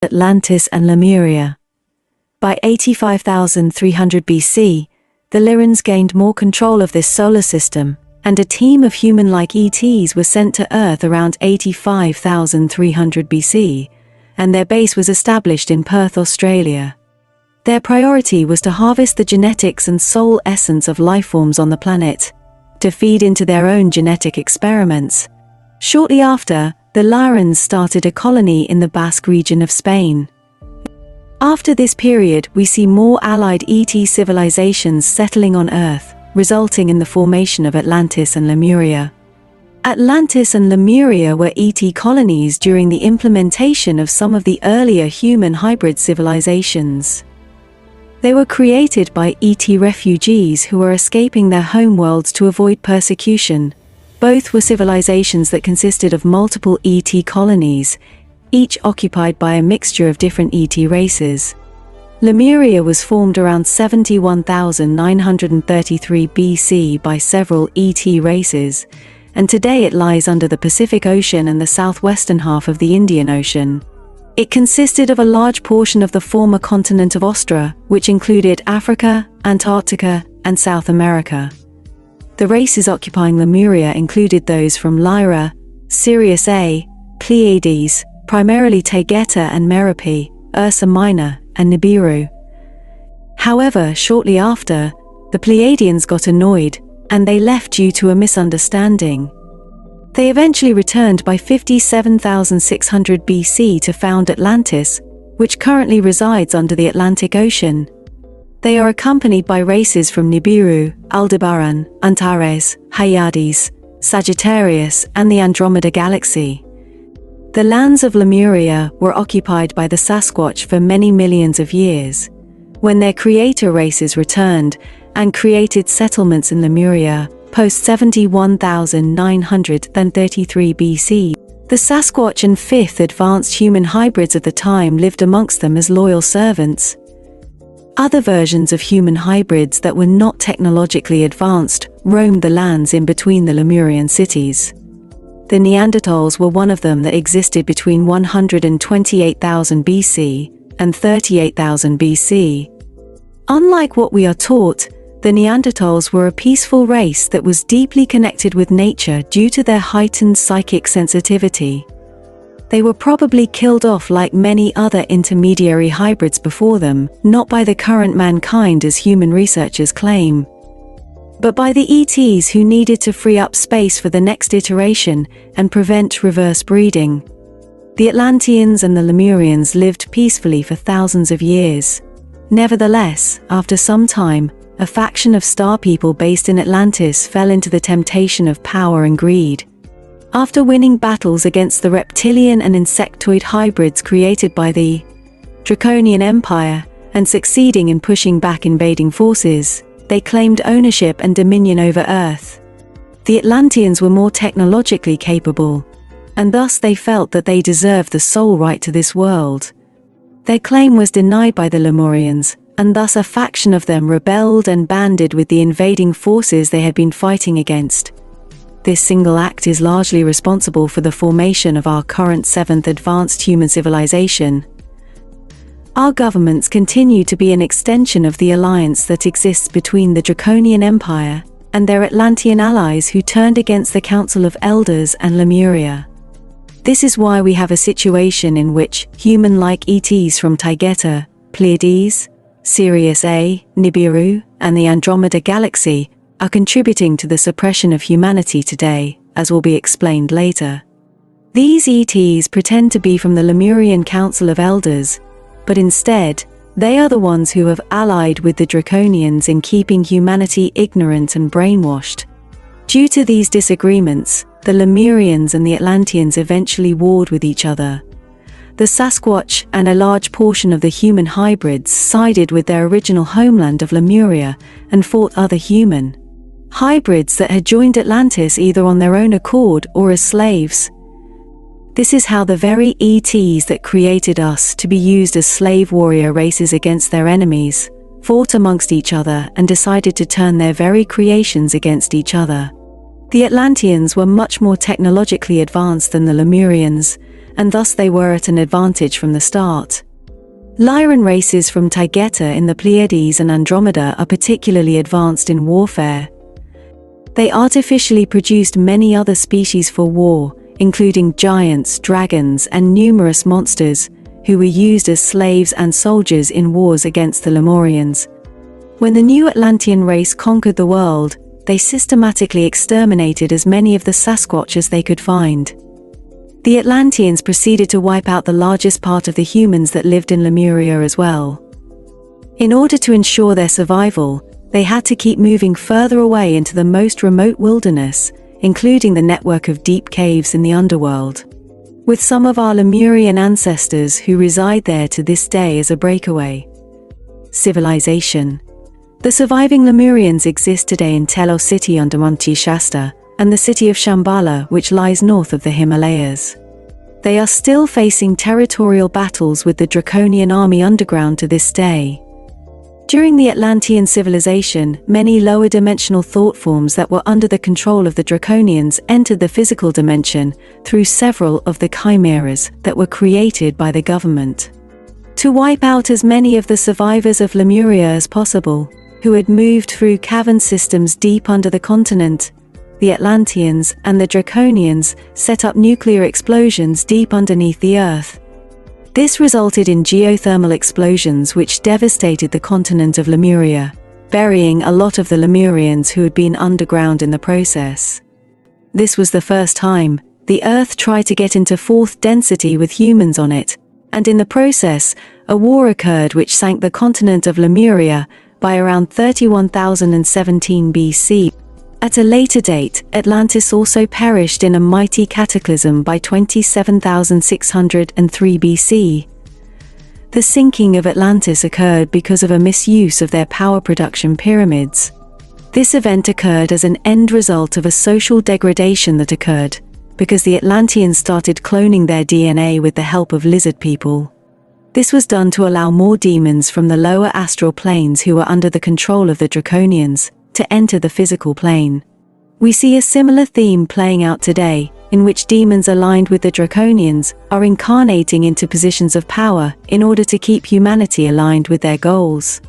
Atlantis and Lemuria. By 85,300 BC, the Lyrans gained more control of this solar system, and a team of human-like ETs were sent to Earth around 85,300 BC, and their base was established in Perth, Australia. Their priority was to harvest the genetics and soul essence of lifeforms on the planet, to feed into their own genetic experiments. Shortly after, the Lyrans started a colony in the Basque region of Spain. After this period, we see more allied ET civilizations settling on Earth, resulting in the formation of Atlantis and Lemuria. Atlantis and Lemuria were ET colonies during the implementation of some of the earlier human hybrid civilizations. They were created by ET refugees who were escaping their homeworlds to avoid persecution. Both were civilizations that consisted of multiple ET colonies, each occupied by a mixture of different ET races. Lemuria was formed around 71,933 BC by several ET races, and today it lies under the Pacific Ocean and the southwestern half of the Indian Ocean. It consisted of a large portion of the former continent of Australia, which included Africa, Antarctica, and South America. The races occupying Lemuria included those from Lyra, Sirius A, Pleiades, primarily Taygeta and Merope, Ursa Minor, and Nibiru. However, shortly after, the Pleiadians got annoyed, and they left due to a misunderstanding. They eventually returned by 57,600 BC to found Atlantis, which currently resides under the Atlantic Ocean. They are accompanied by races from Nibiru, Aldebaran, Antares, Pleiades, Sagittarius, and the Andromeda Galaxy. The lands of Lemuria were occupied by the Sasquatch for many millions of years. When their creator races returned and created settlements in Lemuria, post 71,933 BC, the Sasquatch and fifth advanced human hybrids of the time lived amongst them as loyal servants. Other versions of human hybrids that were not technologically advanced roamed the lands in between the Lemurian cities. The Neanderthals were one of them that existed between 128,000 BC and 38,000 BC. Unlike what we are taught, the Neanderthals were a peaceful race that was deeply connected with nature due to their heightened psychic sensitivity. They were probably killed off like many other intermediary hybrids before them, not by the current mankind as human researchers claim, but by the ETs who needed to free up space for the next iteration and prevent reverse breeding. The Atlanteans and the Lemurians lived peacefully for thousands of years. Nevertheless, after some time, a faction of star people based in Atlantis fell into the temptation of power and greed. After winning battles against the reptilian and insectoid hybrids created by the Draconian Empire, and succeeding in pushing back invading forces, they claimed ownership and dominion over Earth. The Atlanteans were more technologically capable, and thus they felt that they deserved the sole right to this world. Their claim was denied by the Lemurians, and thus a faction of them rebelled and banded with the invading forces they had been fighting against. This single act is largely responsible for the formation of our current seventh advanced human civilization. Our governments continue to be an extension of the alliance that exists between the Draconian Empire and their Atlantean allies who turned against the Council of Elders and Lemuria. This is why we have a situation in which human-like ETs from Taygeta, Pleiades, Sirius A, Nibiru, and the Andromeda Galaxy are contributing to the suppression of humanity today, as will be explained later. These ETs pretend to be from the Lemurian Council of Elders, but instead, they are the ones who have allied with the Draconians in keeping humanity ignorant and brainwashed. Due to these disagreements, the Lemurians and the Atlanteans eventually warred with each other. The Sasquatch and a large portion of the human hybrids sided with their original homeland of Lemuria and fought other human hybrids that had joined Atlantis either on their own accord or as slaves. This is how the very ETs that created us to be used as slave warrior races against their enemies fought amongst each other and decided to turn their very creations against each other. The Atlanteans were much more technologically advanced than the Lemurians, and thus they were at an advantage from the start. Lyran races from Taygeta in the Pleiades and Andromeda are particularly advanced in warfare. They artificially produced many other species for war, including giants, dragons, and numerous monsters, who were used as slaves and soldiers in wars against the Lemurians. When the new Atlantean race conquered the world, they systematically exterminated as many of the Sasquatch as they could find. The Atlanteans proceeded to wipe out the largest part of the humans that lived in Lemuria as well. In order to ensure their survival, they had to keep moving further away into the most remote wilderness, including the network of deep caves in the underworld, with some of our Lemurian ancestors who reside there to this day as a breakaway civilization. The surviving Lemurians exist today in Telos City under Monte Shasta, and the city of Shambhala, which lies north of the Himalayas. They are still facing territorial battles with the Draconian army underground to this day. During the Atlantean civilization, many lower-dimensional thought forms that were under the control of the Draconians entered the physical dimension through several of the chimeras that were created by the government. To wipe out as many of the survivors of Lemuria as possible, who had moved through cavern systems deep under the continent, the Atlanteans and the Draconians set up nuclear explosions deep underneath the Earth. This resulted in geothermal explosions which devastated the continent of Lemuria, burying a lot of the Lemurians who had been underground in the process. This was the first time the Earth tried to get into fourth density with humans on it, and in the process, a war occurred which sank the continent of Lemuria by around 31,017 BC. At a later date, Atlantis also perished in a mighty cataclysm by 27,603 BC. The sinking of Atlantis occurred because of a misuse of their power production pyramids. This event occurred as an end result of a social degradation that occurred because the Atlanteans started cloning their DNA with the help of lizard people. This was done to allow more demons from the lower astral planes who were under the control of the Draconians to enter the physical plane. We see a similar theme playing out today, in which demons aligned with the Draconians are incarnating into positions of power in order to keep humanity aligned with their goals.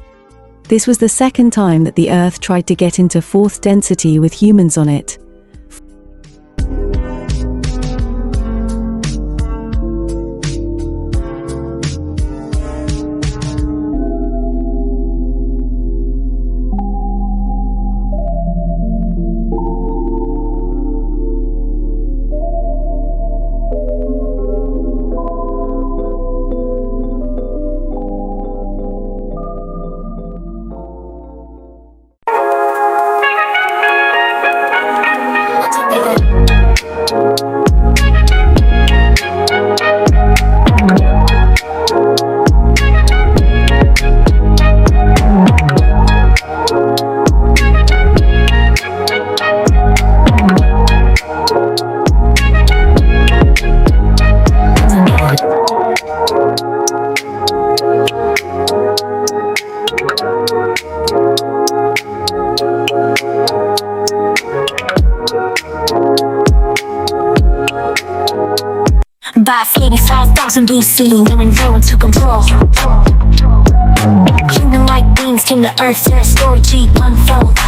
This was the second time that the Earth tried to get into fourth density with humans on it. By 85,000 BC, women growing to control. Human-like beings came to Earth, their story G unfold.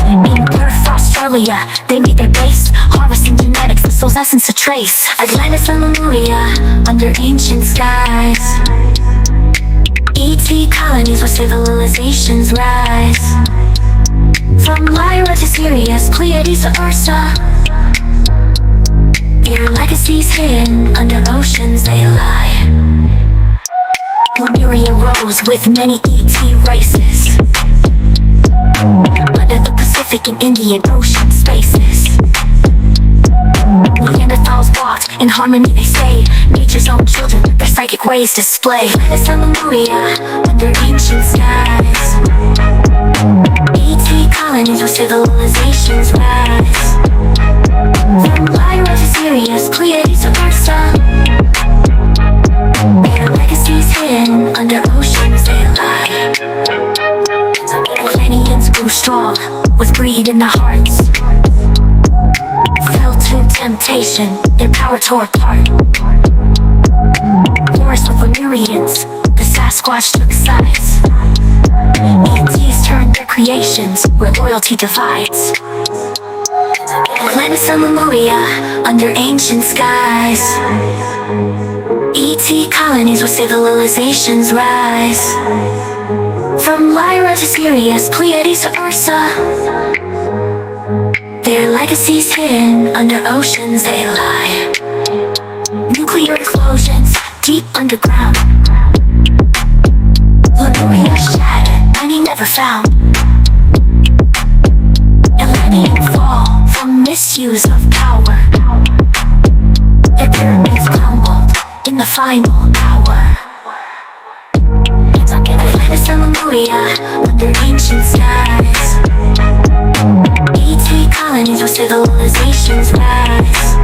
In Perth, Australia, they made their base, harvesting genetics, the soul's essence to trace. Atlantis and Lemuria, under ancient skies. ET colonies where civilizations rise. From Lyra to Sirius, Pleiades to Ursa. Their legacies hidden under oceans they lie. Lemuria rose with many ET races under the Pacific and Indian Ocean spaces. Neanderthals walked in harmony, they say. Nature's own children, their psychic ways display. Atlantis and Lemuria under ancient skies. ET colonies where civilizations rise. From Lyra to Sirius, Pleiades to Ursa. Their legacies hidden under oceans they lie. Pleiadians grew strong with greed in their hearts. Fell too tempted temptation, their power tore apart. Forest with Lemurians, the Sasquatch took sides. ETs turned their creations where loyalty divides. Atlantis and Lemuria, under ancient skies. ET colonies where civilizations rise. From Lyra to Sirius, Pleiades to Ursa, their legacies hidden under oceans they lie. Nuclear explosions deep underground. Lemuria shattered, many never found. Atlantean fall from misuse of power. Their pyramids crumbled in the final hour. Atlantis and Lemuria, under ancient skies. ET colonies where civilizations rise.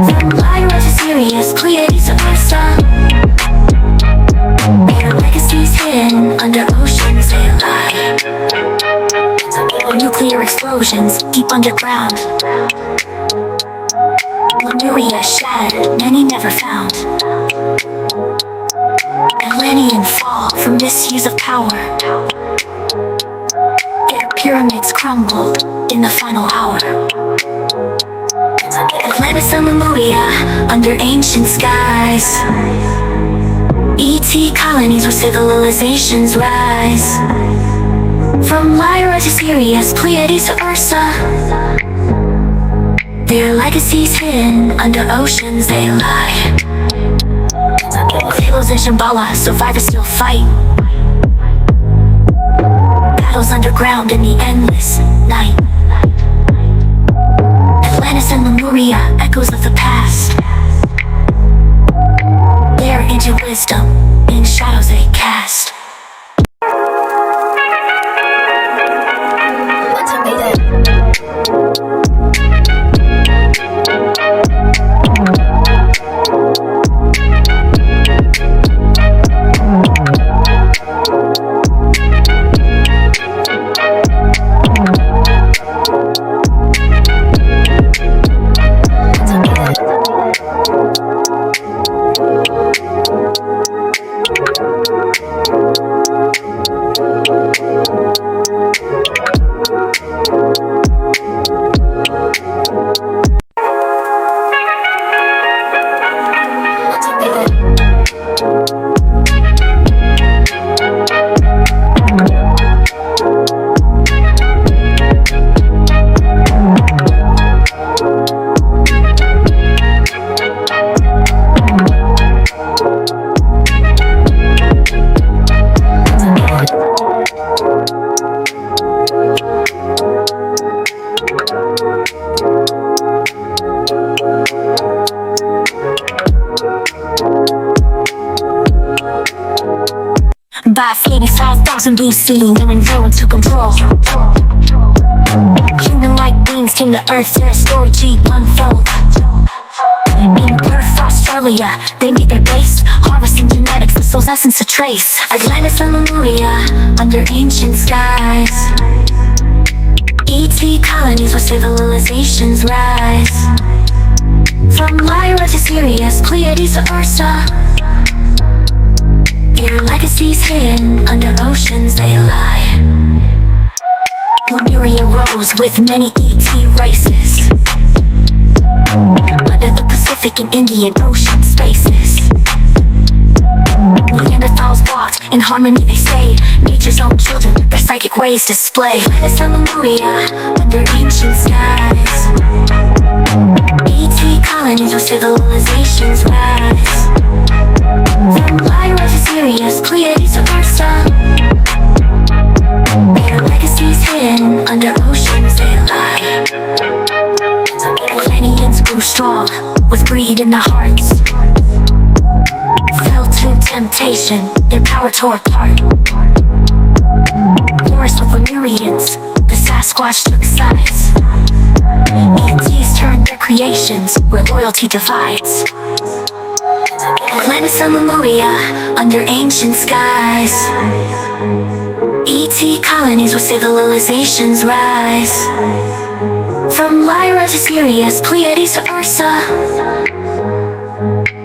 From Lyra to Sirius, Pleiades to Ursa, their legacies hidden under oceans they lie. Nuclear explosions deep underground. Lemuria shattered, many never found. Atlantean fall from misuse of power. Their pyramids crumbled in the final hour. Atlantis and Lemuria, under ancient skies. ET colonies where civilizations rise. From Lyra to Sirius, Pleiades to Ursa, their legacies hidden under oceans they lie. Civilization Bala, survivors still fight. Battles underground in the endless night. Atlantis and Lemuria, echoes of the past. Their ancient wisdom in shadows they cast. By 85,000 BC, women grew into control. Human-like beings came to Earth, their story G unfold. In Perth, Australia, they made their base, harvesting genetics, the soul's essence to trace. Atlantis and Lemuria, under ancient skies. ET colonies where civilizations rise. From Lyra to Sirius, Pleiades to Ursa, their legacies hidden under oceans they lie. Lemuria rose with many ET races under the Pacific and Indian Ocean spaces. Neanderthals walked in harmony, they stayed nature's own children, their psychic ways display. Atlantis and Lemuria, under ancient skies. ET colonies where civilizations rise. From Lyra to Sirius, Pleiades to Ursa, their legacies hidden under oceans they lie. Pleiadians grew strong, with greed in their hearts. Fell to temptation, their power tore apart. Forest with Lemurians, the Sasquatch took sides. ETs turned their creations where loyalty divides. Atlantis and Lemuria, under ancient skies. ET colonies where civilizations rise. From Lyra to Sirius, Pleiades to Ursa,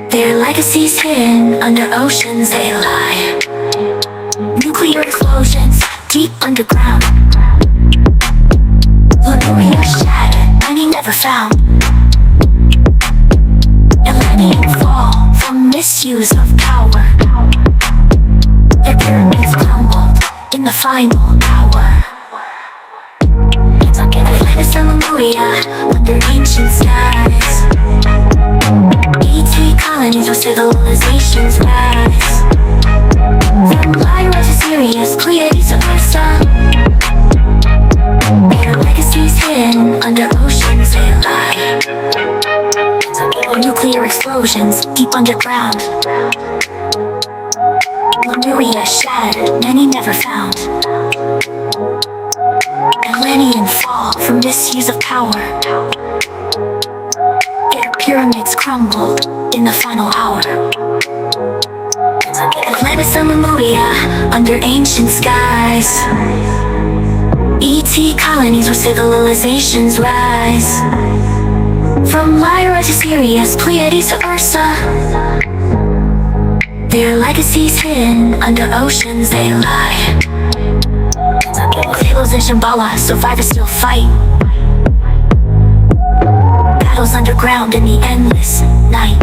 their legacies hidden under oceans they lie. Nuclear explosions deep underground, Lemuria shattered, many never found. Atlantis fall from misuse of power, their pyramids crumbled in the final hour. Atlantis and Lemuria under ancient skies, ET colonies where civilizations rise. From Lyra to Sirius, Pleiades to Ursa, their legacies hidden under oceans they lie. Nuclear explosions deep underground, Lemuria shattered, many never found. Atlantean fall from misuse of power, their pyramids crumbled in the final hour. Atlantis and Lemuria under ancient skies, ET colonies where civilizations rise. From Lyra to Sirius, Pleiades to Ursa, their legacies hidden under oceans they lie. Fables in Shambhala, survivors still fight. Battles underground in the endless night.